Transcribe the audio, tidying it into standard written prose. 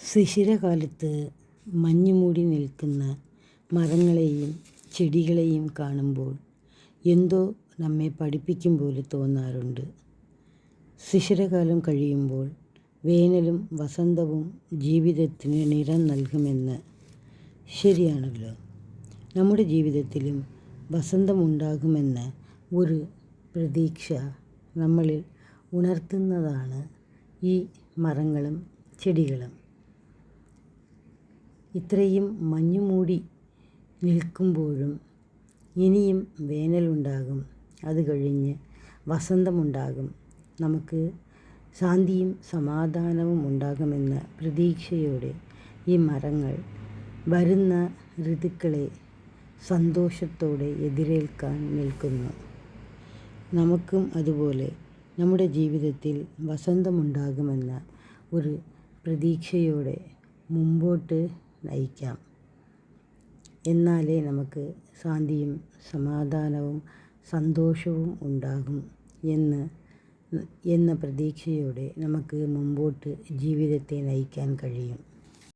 ശിശിരകാലത്ത് മഞ്ഞുമൂടി നിൽക്കുന്ന മരങ്ങളെയും ചെടികളെയും കാണുമ്പോൾ എന്തോ നമ്മെ പഠിപ്പിക്കും പോലെ തോന്നാറുണ്ട്. ശിശിരകാലം കഴിയുമ്പോൾ വേനലും വസന്തവും ജീവിതത്തിന് നിറം നൽകുമെന്ന് ശരിയാണല്ലോ. നമ്മുടെ ജീവിതത്തിലും വസന്തമുണ്ടാകുമെന്ന ഒരു പ്രതീക്ഷ നമ്മളിൽ ഉണർത്തുന്നതാണ് ഈ മരങ്ങളും ചെടികളും. ഇത്രയും മഞ്ഞുമൂടി നിൽക്കുമ്പോഴും ഇനിയും വേനലുണ്ടാകും, അത് കഴിഞ്ഞ് വസന്തമുണ്ടാകും, നമുക്ക് ശാന്തിയും സമാധാനവും ഉണ്ടാകുമെന്ന പ്രതീക്ഷയോടെ ഈ മരങ്ങൾ വരുന്ന ഋതുക്കളെ സന്തോഷത്തോടെ എതിരേൽക്കാൻ നിൽക്കുന്നു. നമുക്കും അതുപോലെ നമ്മുടെ ജീവിതത്തിൽ വസന്തമുണ്ടാകുമെന്ന ഒരു പ്രതീക്ഷയോടെ മുമ്പോട്ട് നയിക്കാം. എന്നാലേ നമുക്ക് ശാന്തിയും സമാധാനവും സന്തോഷവും ഉണ്ടാകും എന്ന പ്രതീക്ഷയോടെ നമുക്ക് മുമ്പോട്ട് ജീവിതത്തെ നയിക്കാൻ കഴിയും.